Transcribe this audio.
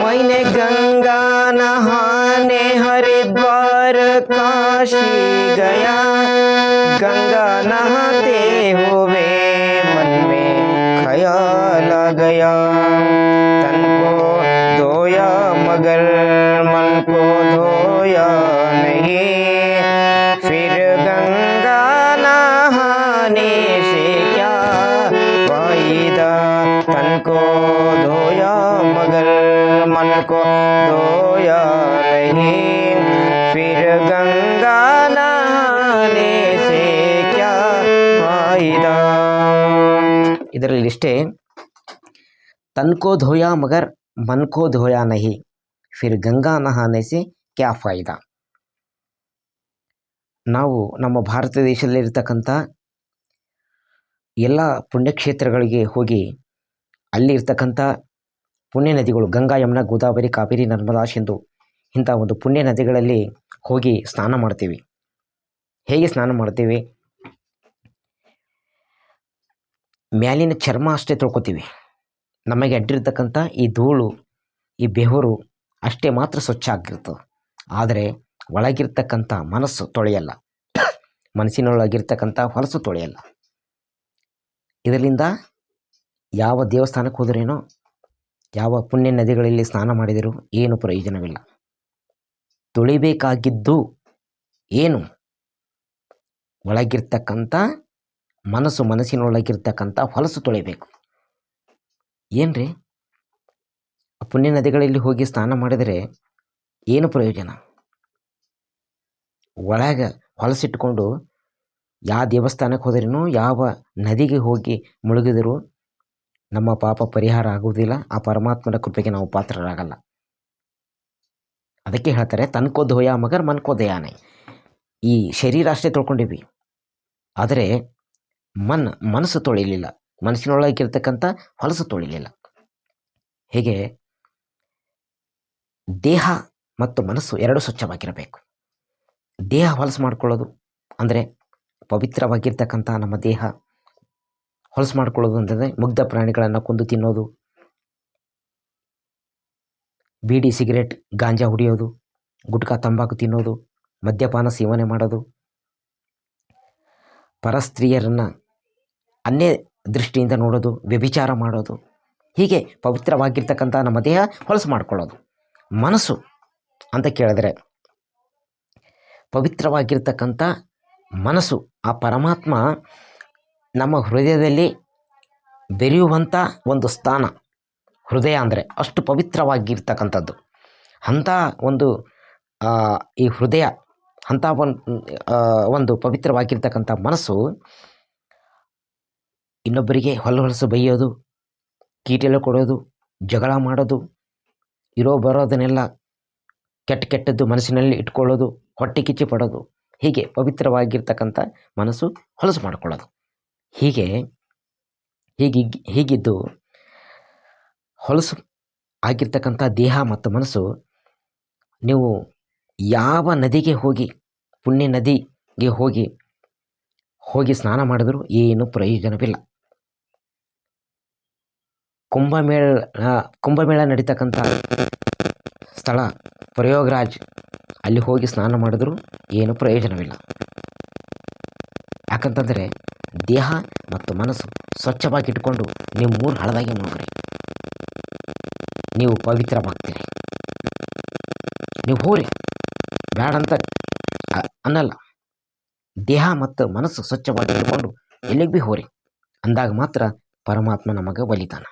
मैंने गंगा नहाने हरिद्वार काशी गया, गंगा नहाते हुए मन में ख्याल आ गया। तन को धोया मगर मन को धोया नहीं, फिर गंगा नहाने से क्या फायदा। तन को धोया मगर मन को धोया नहीं, फिर गंगा नहाने से क्या फायदा। ಇದರಲ್ಲಿ ಇಷ್ಟೇ, ತನ್ ಕೋ ಧೋಯಾ ಮಗರ್ ಮನ್ ಕೋ ಧೋಯಾ ನಹಿ, ಫಿರ್ ಗಂಗಾ ನಹಾನೆ ಸೆ ಕ್ಯಾ ಫಾಯ್ದಾ. ನಾವು ನಮ್ಮ ಭಾರತ ದೇಶದಲ್ಲಿರ್ತಕ್ಕಂಥ ಎಲ್ಲ ಪುಣ್ಯಕ್ಷೇತ್ರಗಳಿಗೆ ಹೋಗಿ ಅಲ್ಲಿರ್ತಕ್ಕಂಥ ಪುಣ್ಯ ನದಿಗಳು ಗಂಗಾ, ಯಮುನಾ, ಗೋದಾವರಿ, ಕಾವೇರಿ, ನರ್ಮದಾ, ಸಿಂಧು ಇಂಥ ಒಂದು ಪುಣ್ಯ ನದಿಗಳಲ್ಲಿ ಹೋಗಿ ಸ್ನಾನ ಮಾಡ್ತೀವಿ. ಹೇಗೆ ಸ್ನಾನ ಮಾಡ್ತೀವಿ? ಮ್ಯಾಲಿನ ಚರ್ಮ ಅಷ್ಟೇ ತೊಳ್ಕೊತೀವಿ. ನಮಗೆ ಅಡ್ಡಿರ್ತಕ್ಕಂಥ ಈ ಧೂಳು, ಈ ಬೆವರು ಅಷ್ಟೇ ಮಾತ್ರ ಸ್ವಚ್ಛ ಆಗಿರ್ತದೆ. ಆದರೆ ಒಳಗಿರ್ತಕ್ಕಂಥ ಮನಸ್ಸು ತೊಳೆಯಲ್ಲ, ಮನಸ್ಸಿನೊಳಗಿರ್ತಕ್ಕಂಥ ಹೊಲಸು ತೊಳೆಯಲ್ಲ. ಇದರಿಂದ ಯಾವ ದೇವಸ್ಥಾನಕ್ಕೆ ಹೋದ್ರೇನೋ, ಯಾವ ಪುಣ್ಯ ನದಿಗಳಲ್ಲಿ ಸ್ನಾನ ಮಾಡಿದರೂ ಏನು ಪ್ರಯೋಜನವಿಲ್ಲ. ತೊಳಿಬೇಕಾಗಿದ್ದು ಏನು? ಒಳಗಿರ್ತಕ್ಕಂಥ ಮನಸ್ಸು, ಮನಸ್ಸಿನೊಳಗಿರ್ತಕ್ಕಂಥ ಹೊಲಸು ತೊಳಿಬೇಕು. ಏನ್ರಿ, ಪುಣ್ಯ ನದಿಗಳಲ್ಲಿ ಹೋಗಿ ಸ್ನಾನ ಮಾಡಿದರೆ ಏನು ಪ್ರಯೋಜನ? ಒಳಗೆ ಹೊಲಸಿಟ್ಕೊಂಡು ಯಾವ ದೇವಸ್ಥಾನಕ್ಕೆ ಹೋದ್ರೂ, ಯಾವ ನದಿಗೆ ಹೋಗಿ ಮುಳುಗಿದರೂ ನಮ್ಮ ಪಾಪ ಪರಿಹಾರ ಆಗುವುದಿಲ್ಲ. ಆ ಪರಮಾತ್ಮನ ಕೃಪೆಗೆ ನಾವು ಪಾತ್ರರಾಗಲ್ಲ. ಅದಕ್ಕೆ ಹೇಳ್ತಾರೆ, ತನ್ಕೋ ಧೋಯಾ ಮಗರ್ ಮನ್ಕೋ ದಯಾನೆ. ಈ ಶರೀರ ಅಷ್ಟೇ ತೊಳ್ಕೊಂಡಿವಿ, ಆದರೆ ಮನಸ್ಸು ತೊಳಿಲಿಲ್ಲ, ಮನಸ್ಸಿನೊಳಗಿರ್ತಕ್ಕಂಥ ಹೊಲಸು ತೊಳಿಲಿಲ್ಲ. ಹೀಗೆ ದೇಹ ಮತ್ತು ಮನಸ್ಸು ಎರಡು ಸ್ವಚ್ಛವಾಗಿರಬೇಕು. ದೇಹ ಹೊಲಸು ಮಾಡ್ಕೊಳ್ಳೋದು ಅಂದರೆ ಪವಿತ್ರವಾಗಿರ್ತಕ್ಕಂಥ ನಮ್ಮ ದೇಹ ಹೊಲಸು ಮಾಡ್ಕೊಳ್ಳೋದು ಅಂತಂದರೆ ಮುಗ್ಧ ಪ್ರಾಣಿಗಳನ್ನು ಕೊಂದು ತಿನ್ನೋದು, ಬೀಡಿ, ಸಿಗರೇಟ್, ಗಾಂಜಾ ಹೊಡೆಯೋದು, ಗುಟ್ಕಾ, ತಂಬಾಕು ತಿನ್ನೋದು, ಮದ್ಯಪಾನ ಸೇವನೆ ಮಾಡೋದು, ಪರಸ್ತ್ರೀಯರನ್ನು ಅನ್ಯ ದೃಷ್ಟಿಯಿಂದ ನೋಡೋದು, ವ್ಯಭಿಚಾರ ಮಾಡೋದು, ಹೀಗೆ ಪವಿತ್ರವಾಗಿರ್ತಕ್ಕಂಥ ನಮ್ಮ ದೇಹ ಹೊಲಸು ಮಾಡ್ಕೊಳ್ಳೋದು. ಮನಸ್ಸು ಅಂತ ಕೇಳಿದ್ರೆ ಪವಿತ್ರವಾಗಿರ್ತಕ್ಕಂಥ ಮನಸ್ಸು, ಆ ಪರಮಾತ್ಮ ನಮ್ಮ ಹೃದಯದಲ್ಲಿ ಬೆರೆಯುವಂಥ ಒಂದು ಸ್ಥಾನ. ಹೃದಯ ಅಂದರೆ ಅಷ್ಟು ಪವಿತ್ರವಾಗಿರ್ತಕ್ಕಂಥದ್ದು. ಅಂಥ ಒಂದು ಈ ಹೃದಯ, ಅಂಥ ಒಂದು ಪವಿತ್ರವಾಗಿರ್ತಕ್ಕಂಥ ಮನಸ್ಸು ಇನ್ನೊಬ್ಬರಿಗೆ ಹೊಲಸು ಬೈಯೋದು, ಕೀಟೆಲೆ ಕೊಡೋದು, ಜಗಳ ಮಾಡೋದು, ಇರೋ ಬರೋದನ್ನೆಲ್ಲ ಕೆಟ್ಟದ್ದು ಮನಸ್ಸಿನಲ್ಲಿ ಇಟ್ಕೊಳ್ಳೋದು, ಹೊಟ್ಟೆ ಕಿಚ್ಚು ಪಡೋದು, ಹೀಗೆ ಪವಿತ್ರವಾಗಿರ್ತಕ್ಕಂಥ ಮನಸ್ಸು ಹೊಲಸು ಮಾಡಿಕೊಳ್ಳೋದು. ಹೀಗಿದ್ದು ಹೊಲಸು ಆಗಿರ್ತಕ್ಕಂಥ ದೇಹ ಮತ್ತು ಮನಸ್ಸು, ನೀವು ಯಾವ ನದಿಗೆ ಹೋಗಿ, ಪುಣ್ಯ ನದಿಗೆ ಹೋಗಿ ಸ್ನಾನ ಮಾಡಿದರೂ ಏನು ಪ್ರಯೋಜನವಿಲ್ಲ. ಕುಂಭಮೇಳ ನಡೀತಕ್ಕಂಥ ಸ್ಥಳ ಪ್ರಯಾಗ್ರಾಜ್, ಅಲ್ಲಿ ಹೋಗಿ ಸ್ನಾನ ಮಾಡಿದರೂ ಏನು ಪ್ರಯೋಜನವಿಲ್ಲ. ಯಾಕಂತಂದರೆ ದೇಹ ಮತ್ತು ಮನಸ್ಸು ಸ್ವಚ್ಛವಾಗಿಟ್ಕೊಂಡು ನೀವು 3 ಹಳದಾಗಿ ಮುಳುಗ್ರಿ, ನೀವು ಪವಿತ್ರವಾಗ್ತೀರಿ. ನೀವು ಹೋರಿ, ಬೇಡಂತ ಅನ್ನಲ್ಲ. ದೇಹ ಮತ್ತು ಮನಸ್ಸು ಸ್ವಚ್ಛವಾಗಿಟ್ಟುಕೊಂಡು ಎಲ್ಲಿಗೆ ಭೀ ಹೋರಿ, ಅಂದಾಗ ಮಾತ್ರ ಪರಮಾತ್ಮ ನಮಗೆ ಒಲಿತಾನ.